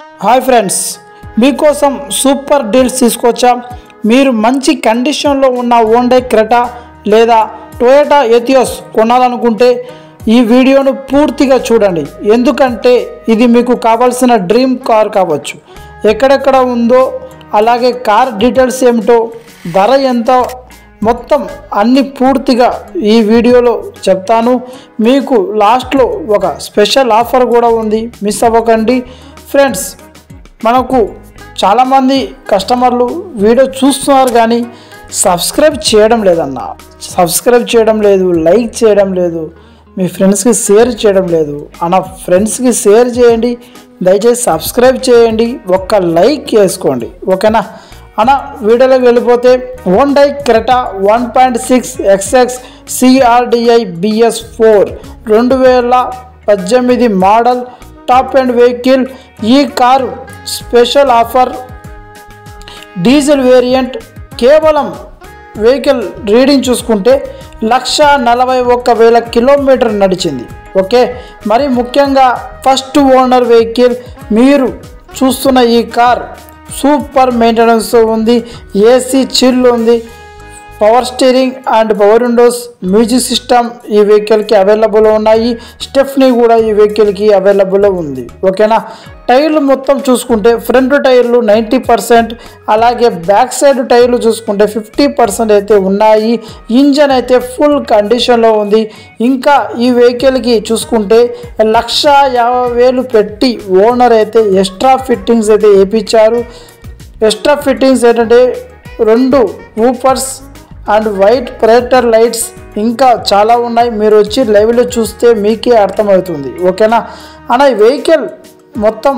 Hi friends, మీకోసం super deals తీసుకొచ్చా. మీరు మంచి కండిషన్లో ఉన్న హోండా క్రెటా లేదా టొయోటా ఎథియోస్ కొనాలనుకుంటే ఈ వీడియోను పూర్తిగా చూడండి. ఎందుకంటే ఇది మీకు కావాల్సిన డ్రీమ్ కార్ కావచ్చు. ఎక్కడెక్కడ ఉందో, అలాగే కార్ డీటెయిల్స్ ఏమిటో, ధర ఎంత, మొత్తం అన్ని పూర్తిగా ఈ వీడియోలో చెప్తాను. మీకు లాస్ట్లో ఒక స్పెషల్ ఆఫర్ కూడా ఉంది, మిస్ అవ్వకండి ఫ్రెండ్స్. మనకు చాలామంది కస్టమర్లు వీడియో చూస్తున్నారు కానీ సబ్స్క్రైబ్ చేయడం లేదన్న, సబ్స్క్రైబ్ చేయడం లేదు, లైక్ చేయడం లేదు, మీ ఫ్రెండ్స్కి షేర్ చేయడం లేదు అన్న. ఫ్రెండ్స్కి షేర్ చేయండి, దయచేసి సబ్స్క్రైబ్ చేయండి, ఒక్క లైక్ వేసుకోండి, ఓకేనా అన్న. వీడియోలోకి వెళ్ళిపోతే Honda Creta 1.6 XX CRDI BS4 2018 model top end vehicle. ఈ car special offer diesel variant. కేవలం వెహికల్ రీడింగ్ చూసుకుంటే 141,000 కిలోమీటర్ నడిచింది. ఓకే, మరి ముఖ్యంగా ఫస్ట్ ఓనర్ వెహికల్. మీరు చూస్తున్న ఈ కార్ సూపర్ మెయింటెనెన్స్ ఉంది, ఏసీ చిల్ ఉంది, power steering and power windows, music system ఈ వెహికల్కి అవైలబుల్ ఉన్నాయి. స్టెఫ్నీ కూడా ఈ వెహికల్కి అవైలబుల్ ఉంది, ఓకేనా. టైర్లు మొత్తం చూసుకుంటే ఫ్రంట్ టైర్లు 90%, అలాగే బ్యాక్ సైడ్ టైర్లు చూసుకుంటే 50% అయితే ఉన్నాయి. ఇంజన్ అయితే ఫుల్ కండిషన్లో ఉంది. ఇంకా ఈ వెహికల్కి చూసుకుంటే 150,000 పెట్టి ఓనర్ అయితే ఎక్స్ట్రా ఫిట్టింగ్స్ అయితే వేయించారు. ఎక్స్ట్రా ఫిట్టింగ్స్ ఏంటంటే 2 ఊపర్స్ అండ్ వైట్ ప్రొజెక్టర్ లైట్స్, ఇంకా చాలా ఉన్నాయి. మీరు వచ్చి లైవ్లో చూస్తే మీకే అర్థమవుతుంది, ఓకేనా అన్న. ఈ వెహికల్ మొత్తం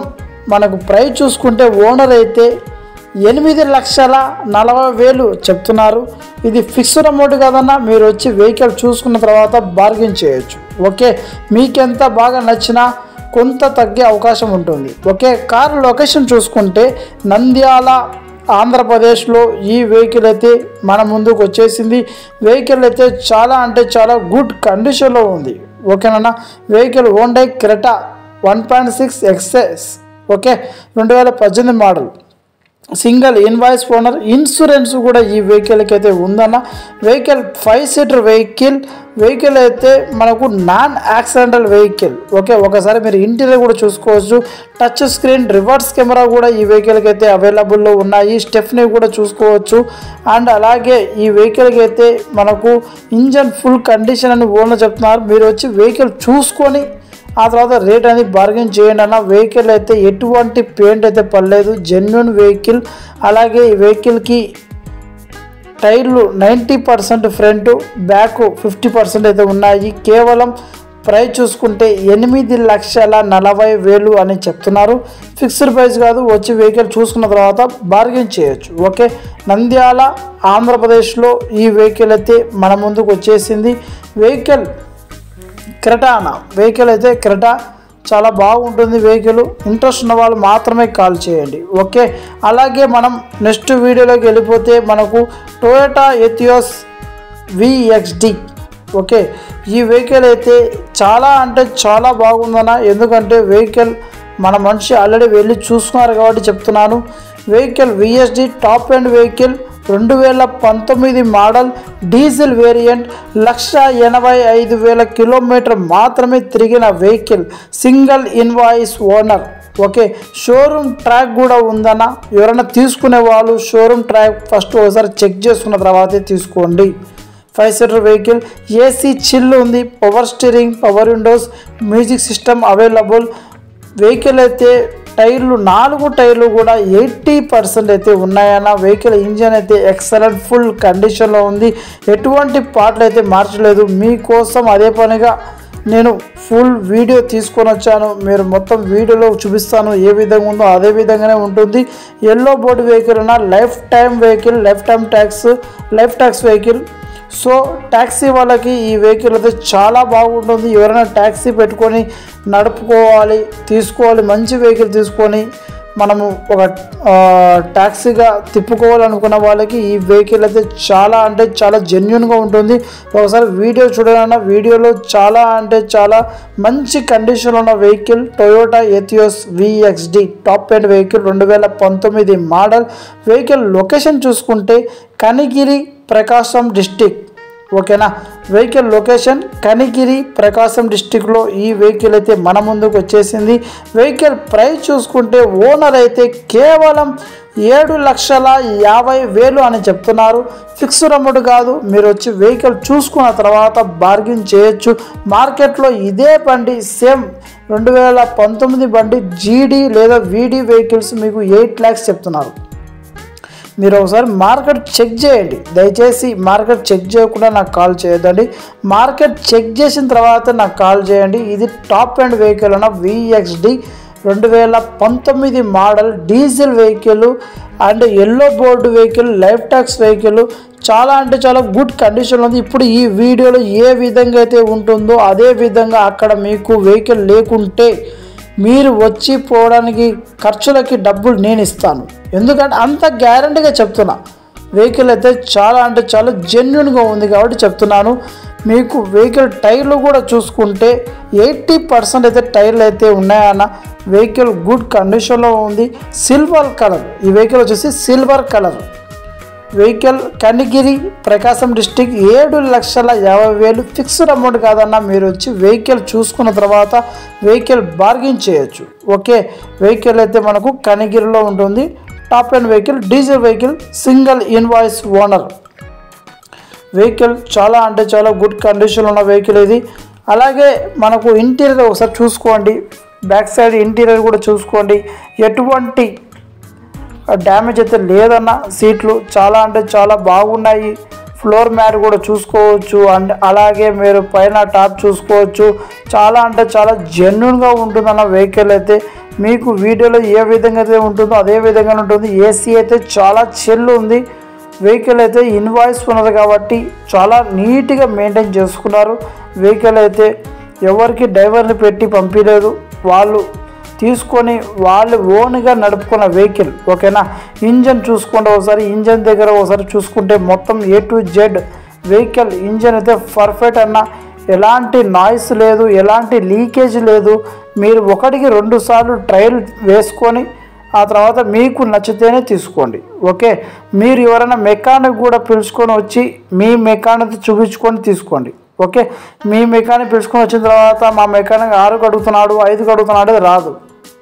మనకు ప్రైస్ చూసుకుంటే ఓనర్ అయితే 8,40,000 చెప్తున్నారు. ఇది ఫిక్స్డ్ అమౌంట్ కదన్నా, మీరు వచ్చి వెహికల్ చూసుకున్న తర్వాత బార్గెన్ చేయొచ్చు. ఓకే, మీకెంత బాగా నచ్చినా కొంత తగ్గే అవకాశం ఉంటుంది. ఓకే, కార్ లొకేషన్ చూసుకుంటే నంద్యాల ఆంధ్రప్రదేశ్లో ఈ వెహికల్ అయితే మన ముందుకు వచ్చేసింది. వెహికల్ అయితే చాలా అంటే చాలా గుడ్ కండిషన్లో ఉంది, ఓకేనా. Vehicle Honda Creta 1.6 XS, okay, 2018 model, single invoice owner. Insurance కూడా ఈ వెహికల్కి అయితే ఉందన్న. Vehicle 5 seater vehicle. వెహికల్ అయితే మనకు నాన్ యాక్సిడెంటల్ వెహికల్. ఓకే, ఒకసారి మీరు ఇంటీరియర్ కూడా చూసుకోవచ్చు. టచ్ స్క్రీన్, రివర్స్ కెమెరా కూడా ఈ వెహికల్కి అయితే అవైలబుల్లో ఉన్నాయి. స్టెఫ్నీ కూడా చూసుకోవచ్చు. అండ్ అలాగే ఈ వెహికల్కి అయితే మనకు ఇంజన్ ఫుల్ కండిషన్ అని ఓనర్ చెప్తున్నారు. మీరు వచ్చి వెహికల్ చూసుకొని ఆ తర్వాత రేట్ అనేది బార్గెన్ చేయండి అన్న. వెహికల్ అయితే ఎటువంటి పెయింట్ అయితే పడలేదు, జెన్యున్ వెహికల్. అలాగే ఈ వెహికల్కి టైర్లు 90% ఫ్రంట్, బ్యాక్ 50% అయితే ఉన్నాయి. కేవలం ప్రైస్ చూసుకుంటే 8,40,000 అని చెప్తున్నారు. ఫిక్స్డ్ ప్రైస్ కాదు, వచ్చి వెహికల్ చూసుకున్న తర్వాత బార్గెన్ చేయొచ్చు. ఓకే, నంద్యాల ఆంధ్రప్రదేశ్లో ఈ వెహికల్ అయితే మన ముందుకు వచ్చేసింది. వెహికల్ క్రెటా అన్న. వెహికల్ అయితే క్రెటా చాలా బాగుంటుంది. వెహికల్ ఇంట్రెస్ట్ ఉన్న వాళ్ళు మాత్రమే కాల్ చేయండి. ఓకే, అలాగే మనం నెక్స్ట్ వీడియోలోకి వెళ్ళిపోతే మనకు టొయోటా ఎథియోస్ VXD. ఓకే, ఈ వెహికల్ అయితే చాలా అంటే చాలా బాగుందన్న. ఎందుకంటే వెహికల్ మన మనిషి ఆల్రెడీ వెళ్ళి చూసుకున్నారు కాబట్టి చెప్తున్నాను. Vehicle VXD top end vehicle, 2019 model, diesel variant, 185,000 kilometre మాత్రమే తిరిగిన vehicle, single invoice owner. Okay, showroom track కూడా ఉందన్న. ఎవరైనా తీసుకునే వాళ్ళు షోరూమ్ ట్రాక్ ఫస్ట్ ఒకసారి చెక్ చేసుకున్న తర్వాతే తీసుకోండి. 5 సీటర్ వెహికల్, ఏసీ చిల్ ఉంది, power steering, power windows, music system available. Vehicle అయితే టైర్లు 4 టైర్లు కూడా 80% అయితే ఉన్నాయన్న. వెహికల్ ఇంజన్ అయితే ఎక్సలెంట్ ఫుల్ కండిషన్లో ఉంది. ఎటువంటి పార్ట్లు అయితే మార్చలేదు. మీకోసం అదే పనిగా నేను ఫుల్ వీడియో తీసుకొని వచ్చాను. మీరు మొత్తం వీడియోలో చూపిస్తాను. ఏ విధంగా ఉందో అదే విధంగానే ఉంటుంది. ఎల్లో బోర్డు వెహికల్ ఉన్న life time vehicle, life tax vehicle. So taxi వాళ్ళకి ఈ వెహికల్ అయితే చాలా బాగుంటుంది. ఎవరైనా ట్యాక్సీ పెట్టుకొని నడుపుకోవాలి, తీసుకోవాలి, మంచి వెహికల్ తీసుకొని మనము ఒక ట్యాక్సీగా తిప్పుకోవాలనుకున్న వాళ్ళకి ఈ వెహికల్ అయితే చాలా అంటే చాలా జెన్యున్గా ఉంటుంది. ఒకసారి వీడియో చూడాలన్నా వీడియోలో చాలా అంటే చాలా మంచి కండిషన్లో ఉన్న vehicle Toyota ఎథియోస్ VXD top end vehicle 2019 model vehicle. Location చూసుకుంటే కనిగిరి ప్రకాశం డిస్టిక్. ఓకేనా, వెహికల్ లొకేషన్ కనిగిరి ప్రకాశం డిస్టిక్లో ఈ వెహికల్ అయితే మన ముందుకు వచ్చేసింది. వెహికల్ ప్రైస్ చూసుకుంటే ఓనర్ అయితే కేవలం 7,50,000 అని చెప్తున్నారు. ఫిక్స్డ్ అమౌంట్ కాదు, మీరు వచ్చి వెహికల్ చూసుకున్న తర్వాత బార్గెన్ చేయొచ్చు. మార్కెట్లో ఇదే బండి సేమ్ 2019 బండి GD లేదా VD వెహికల్స్ మీకు 8 lakhs చెప్తున్నారు. మీరు ఒకసారి మార్కెట్ చెక్ చేయండి. దయచేసి మార్కెట్ చెక్ చేయకుండా నాకు కాల్ చేయొద్దండి. మార్కెట్ చెక్ చేసిన తర్వాత నాకు కాల్ చేయండి. ఇది టాప్ ఎండ్ వెహికల్ అన్న VXD 2019 model diesel vehicle and yellow board vehicle, life tax vehicle. చాలా అంటే చాలా గుడ్ కండిషన్ ఉంది. ఇప్పుడు ఈ వీడియోలో ఏ విధంగా అయితే ఉంటుందో అదే విధంగా అక్కడ మీకు వెహికల్ లేకుంటే మీరు వచ్చి పోవడానికి ఖర్చులకి డబ్బులు నేను ఇస్తాను. ఎందుకంటే అంత గ్యారంటీగా చెప్తున్నా. వెహికల్ అయితే చాలా అంటే చాలా జెన్యున్గా ఉంది కాబట్టి చెప్తున్నాను. మీకు వెహికల్ టైర్లు కూడా చూసుకుంటే 80% అయితే టైర్లు అయితే ఉన్నాయన్న. వెహికల్ గుడ్ కండిషన్లో ఉంది. సిల్వర్ కలర్, ఈ వెహికల్ వచ్చేసి సిల్వర్ కలర్ వెహికల్. కనిగిరి ప్రకాశం డిస్టిక్ 7,50,000 ఫిక్స్డ్ అమౌంట్ కాదన్నా. మీరు వచ్చి వెహికల్ చూసుకున్న తర్వాత వెహికల్ బార్గెన్ చేయొచ్చు. ఓకే, వెహికల్ అయితే మనకు కనిగిరిలో ఉంటుంది. Top end vehicle diesel vehicle, single invoice owner vehicle. చాలా అంటే చాలా గుడ్ కండిషన్లో ఉన్న వెహికల్ ఇది. అలాగే మనకు ఇంటీరియర్ ఒకసారి చూసుకోండి. బ్యాక్ సైడ్ ఇంటీరియర్ కూడా చూసుకోండి. ఎటువంటి డ్యామేజ్ అయితే లేదన్న. సీట్లు చాలా అంటే చాలా బాగున్నాయి. ఫ్లోర్ మ్యాట్ కూడా చూసుకోవచ్చు. అండ్ అలాగే మీరు పైన టాప్ చూసుకోవచ్చు. చాలా అంటే చాలా జెన్యున్గా ఉంటుందన్న వెహికల్ అయితే. మీకు వీడియోలో ఏ విధంగా అయితే ఉంటుందో అదే విధంగా ఉంటుంది. AC అయితే చాలా చిల్ ఉంది. వెహికల్ అయితే ఇన్వాయిస్ ఉన్నది కాబట్టి చాలా నీట్గా మెయింటైన్ చేసుకున్నారు. వెహికల్ అయితే ఎవరికి డ్రైవర్ని పెట్టి పంపించలేదు, వాళ్ళు తీసుకొని వాళ్ళు ఓన్గా నడుపుకున్న వెహికల్. ఓకేనా, ఇంజన్ చూసుకోండి ఒకసారి. ఇంజన్ దగ్గర ఒకసారి చూసుకుంటే మొత్తం A to Z vehicle engine అయితే పర్ఫెక్ట్ అన్న. ఎలాంటి నాయిస్ లేదు, ఎలాంటి లీకేజ్ లేదు. మీరు 1-2 సార్లు ట్రయల్ వేసుకొని ఆ తర్వాత మీకు నచ్చితేనే తీసుకోండి. ఓకే, మీరు ఎవరైనా మెకానిక్ కూడా పిలుచుకొని వచ్చి మీ మెకానిక్ చూపించుకొని తీసుకోండి. ఓకే, మీ మెకానిక్ పిలుచుకొని వచ్చిన తర్వాత మా మెకానిక్ 6కు అడుగుతున్నాడు 5కు అడుగుతున్నాడు రాదు.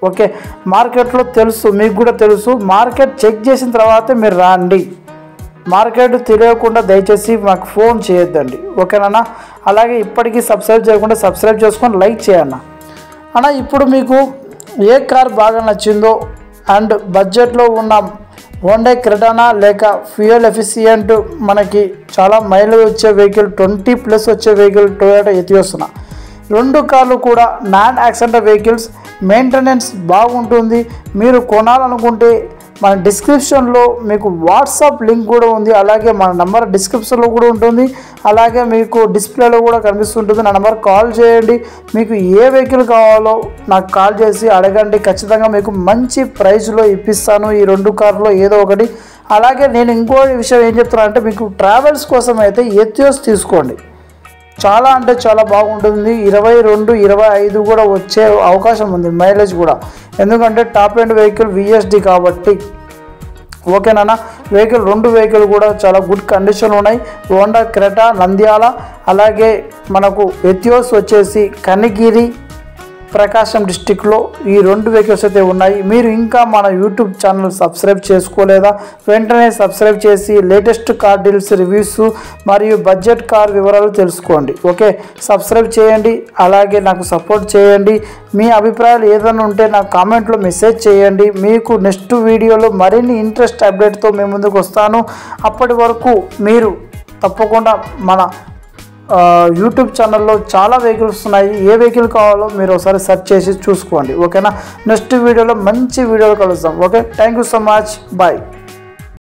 ఓకే, మార్కెట్లో తెలుసు, మీకు కూడా తెలుసు. మార్కెట్ చెక్ చేసిన తర్వాతే మీరు రాండి. మార్కెట్ తెలియకుండా దయచేసి మాకు ఫోన్ చేయొద్దండి. ఓకేనా. అలాగే ఇప్పటికీ సబ్స్క్రైబ్ చేయకుండా సబ్స్క్రైబ్ చేసుకొని లైక్ చేయన్న. అన్న ఇప్పుడు మీకు ఏ కార్ బాగా నచ్చిందో అండ్ బడ్జెట్లో ఉన్న హోండా క్రెటానా లేక ఫ్యూయల్ ఎఫిషియంట్ మనకి చాలా మైలేజ్ వచ్చే వెహికల్ 20+ వచ్చే వెహికల్ టొయోటా ఎథియోస్. 2 కార్లు కూడా నాన్ యాక్సిడెంట్ వెహికల్స్. మెయింటెనెన్స్ బాగుంటుంది. మీరు కొనాలనుకుంటే మన డిస్క్రిప్షన్లో మీకు వాట్సాప్ లింక్ కూడా ఉంది. అలాగే మన నెంబర్ డిస్క్రిప్షన్లో కూడా ఉంటుంది. అలాగే మీకు డిస్ప్లేలో కూడా కనిపిస్తుంటుంది. నా నెంబర్ కాల్ చేయండి. మీకు ఏ వెహికల్ కావాలో నాకు కాల్ చేసి అడగండి. ఖచ్చితంగా మీకు మంచి ప్రైస్లో ఇప్పిస్తాను ఈ 2 కార్లో ఏదో ఒకటి. అలాగే నేను ఇంకో విషయం ఏం చెప్తున్నా అంటే మీకు ట్రావెల్స్ కోసం అయితే ఎథియోస్ తీసుకోండి. చాలా అంటే చాలా బాగుంటుంది. 22-25 కూడా వచ్చే అవకాశం ఉంది మైలేజ్ కూడా. ఎందుకంటే టాప్ ఎండ్ వెహికల్ VXD కాబట్టి. ఓకేనా. వెహికల్ 2 వెహికల్ కూడా చాలా గుడ్ కండిషన్ ఉన్నాయి. హోండా క్రెటా నంద్యాల, అలాగే మనకు ఎథియోస్ వచ్చేసి కనిగిరి ప్రకాశం డిస్టిక్లో ఈ 2 వెహికల్స్ అయితే ఉన్నాయి. మీరు ఇంకా మన యూట్యూబ్ ఛానల్ సబ్స్క్రైబ్ చేసుకోలేదా? వెంటనే సబ్స్క్రైబ్ చేసి లేటెస్ట్ కార్ డీల్స్, రివ్యూస్ మరియు బడ్జెట్ కార్ వివరాలు తెలుసుకోండి. ఓకే, సబ్స్క్రైబ్ చేయండి. అలాగే నాకు సపోర్ట్ చేయండి. మీ అభిప్రాయాలు ఏదైనా ఉంటే నాకు కామెంట్లో మెసేజ్ చేయండి. మీకు నెక్స్ట్ వీడియోలో మరిన్ని ఇంట్రెస్ట్ అప్డేట్తో మేము ముందుకు వస్తాను. అప్పటి వరకు మీరు తప్పకుండా మన యూట్యూబ్ ఛానల్లో చాలా వెహికల్స్ ఉన్నాయి. ఏ వెహికల్ కావాలో మీరు ఒకసారి సెర్చ్ చేసి చూసుకోండి. ఓకేనా. నెక్స్ట్ వీడియోలో మంచి వీడియోలు కలుద్దాం. Okay, thank you so much. Bye.